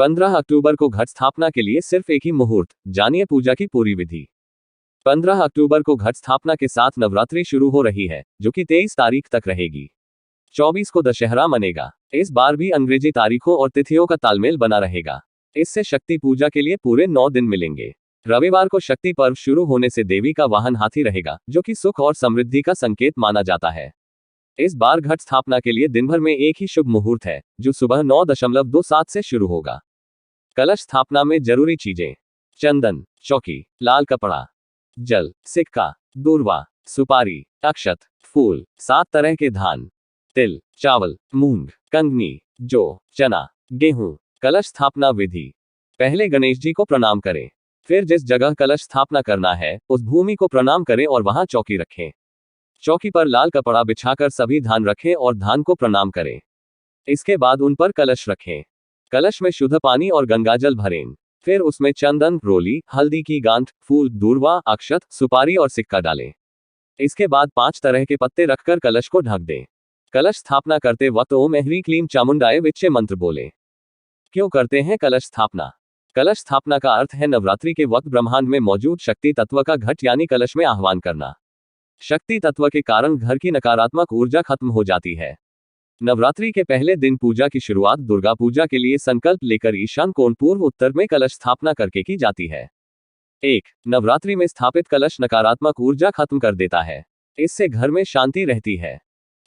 15 अक्टूबर को घट स्थापना के लिए सिर्फ एक ही मुहूर्त, जानिए पूजा की पूरी विधि। 15 अक्टूबर को घट स्थापना के साथ नवरात्रि शुरू हो रही है, जो कि 23 तारीख तक रहेगी। 24 को दशहरा मनेगा। इस बार भी अंग्रेजी तारीखों और तिथियों का तालमेल बना रहेगा। इससे शक्ति पूजा के लिए पूरे 9 दिन मिलेंगे। रविवार को शक्ति पर्व शुरू होने से देवी का वाहन हाथी रहेगा, जो कि सुख और समृद्धि का संकेत माना जाता है। इस बार घट स्थापना के लिए दिन भर में एक ही शुभ मुहूर्त है, जो सुबह 9:27 से शुरू होगा। कलश स्थापना में जरूरी चीजें: चंदन, चौकी, लाल कपड़ा, जल, सिक्का, दूर्वा, सुपारी, अक्षत, फूल, 7 तरह के धान, तिल, चावल, मूंग, कंगनी, जौ, चना, गेहूं। कलश स्थापना विधि: पहले गणेश जी को प्रणाम करें। फिर जिस जगह कलश स्थापना करना है, उस भूमि को प्रणाम करें और वहां चौकी रखें। चौकी पर लाल कपड़ा बिछाकर सभी धान रखें और धान को प्रणाम करें। इसके बाद उन पर कलश रखें। कलश में शुद्ध पानी और गंगाजल भरें। फिर उसमें चंदन, रोली, हल्दी की गांठ, फूल, दूर्वा, अक्षत, सुपारी और सिक्का डालें। इसके बाद 5 तरह के पत्ते रखकर कलश को ढक दें। कलश स्थापना करते वक्त ओम ह्रीं क्लीं चामुंडाय विच्चे मंत्र बोलें। क्यों करते हैं कलश स्थापना? कलश स्थापना का अर्थ है नवरात्रि के वक्त ब्रह्मांड में मौजूद शक्ति तत्व का घट यानी कलश में आह्वान करना। शक्ति तत्व के कारण घर की नकारात्मक ऊर्जा खत्म हो जाती है। नवरात्रि के पहले दिन पूजा की शुरुआत दुर्गा पूजा के लिए संकल्प लेकर ईशान कोण पूर्व उत्तर में कलश स्थापना करके की जाती है। 1. नवरात्रि में स्थापित कलश नकारात्मक ऊर्जा खत्म कर देता है। इससे घर में शांति रहती है।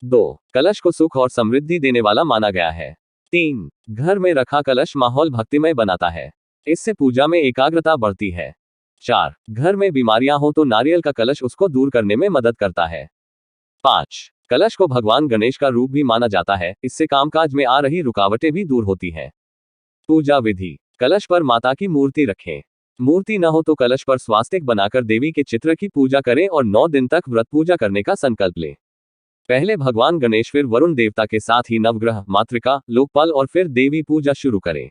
2. कलश को सुख और समृद्धि देने वाला माना गया है। 3. घर में रखा कलश माहौल भक्तिमय बनाता है। इससे पूजा में एकाग्रता बढ़ती है। 4. घर में बीमारियां हो तो नारियल का कलश उसको दूर करने में मदद करता है। 5. कलश को भगवान गणेश का रूप भी माना जाता है। इससे कामकाज में आ रही रुकावटें भी दूर होती हैं। पूजा विधि: कलश पर माता की मूर्ति रखें। मूर्ति न हो तो कलश पर स्वास्तिक बनाकर देवी के चित्र की पूजा करें और 9 दिन तक व्रत पूजा करने का संकल्प लें। पहले भगवान गणेश, फिर वरुण देवता के साथ ही नवग्रह, मातृका, लोकपाल और फिर देवी पूजा शुरू करें।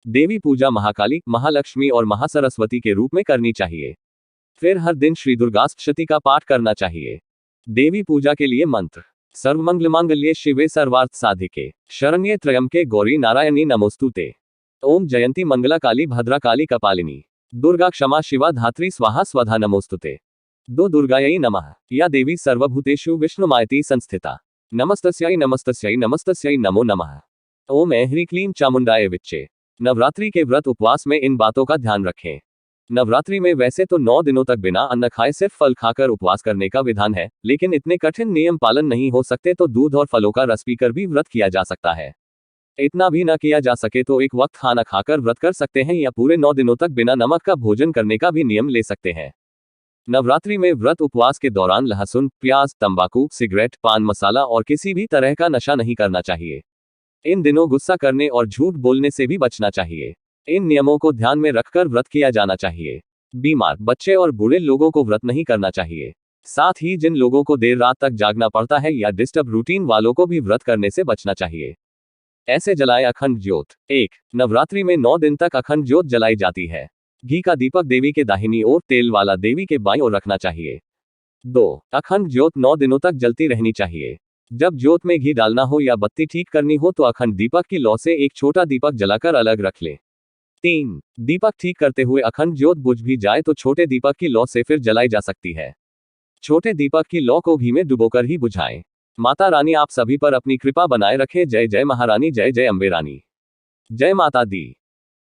देवी पूजा महाकाली, महालक्ष्मी और महासरस्वती के रूप में करनी चाहिए। फिर हर दिन श्री दुर्गाष्टमी का पाठ करना चाहिए। देवी पूजा के लिए मंत्र: सर्वमंगलमांगल्ये शिवे सर्वार्थ साधिके, शरण्ये त्र्यंबके गौरी नारायणी नमोस्तुते। ओम जयंती मंगला काली भद्रा काली कपालिनी, दुर्गा क्षमा शिवा धात्री स्वाहा स्वधा नमोस्तुते। 2 दुर्गायै नमः। या देवी सर्वभूतेषु विष्णुमायति संस्थिता। नमस्तस्यै नमस्तस्यै नमस्तस्यै नमो नमः। ओम ह्रीं क्लीं चामुंडाय विच्चे। नवरात्रि के व्रत उपवास में इन बातों का ध्यान रखें। नवरात्रि में वैसे तो 9 दिनों तक बिना अन्न खाए सिर्फ फल खाकर उपवास करने का विधान है, लेकिन इतने कठिन नियम पालन नहीं हो सकते तो दूध और फलों का रस पीकर भी व्रत किया जा सकता है। इतना भी न किया जा सके तो एक वक्त खाना खाकर व्रत कर सकते हैं या पूरे 9 दिनों तक बिना नमक का भोजन करने का भी नियम ले सकते हैं। नवरात्रि में व्रत उपवास के दौरान लहसुन, प्याज, तंबाकू, सिगरेट, पान मसाला और किसी भी तरह का नशा नहीं करना चाहिए। इन दिनों गुस्सा करने और झूठ बोलने से भी बचना चाहिए। इन नियमों को ध्यान में रखकर व्रत किया जाना चाहिए। बीमार, बच्चे और बूढ़े लोगों को व्रत नहीं करना चाहिए। साथ ही जिन लोगों को देर रात तक जागना पड़ता है या डिस्टर्ब रूटीन वालों को भी व्रत करने से बचना चाहिए। ऐसे जलाएं अखंड ज्योत। 1. नवरात्रि में 9 दिन तक अखंड ज्योत जलाई जाती है। घी का दीपक देवी के दाहिनी ओर, तेल वाला देवी के बाईं ओर रखना चाहिए। 2. अखंड ज्योत 9 दिनों तक जलती रहनी चाहिए। जब ज्योत में घी डालना हो या बत्ती ठीक करनी हो तो अखंड दीपक की लौ से एक छोटा दीपक जलाकर अलग रख लें। 3. दीपक ठीक करते हुए अखंड ज्योत बुझ भी जाए तो छोटे दीपक की लौ से फिर जलाई जा सकती है। छोटे दीपक की लौ को घी में डुबोकर ही बुझाएं। माता रानी आप सभी पर अपनी कृपा बनाए रखे। जय जय महारानी, जय जय अम्बे रानी, जय माता दी।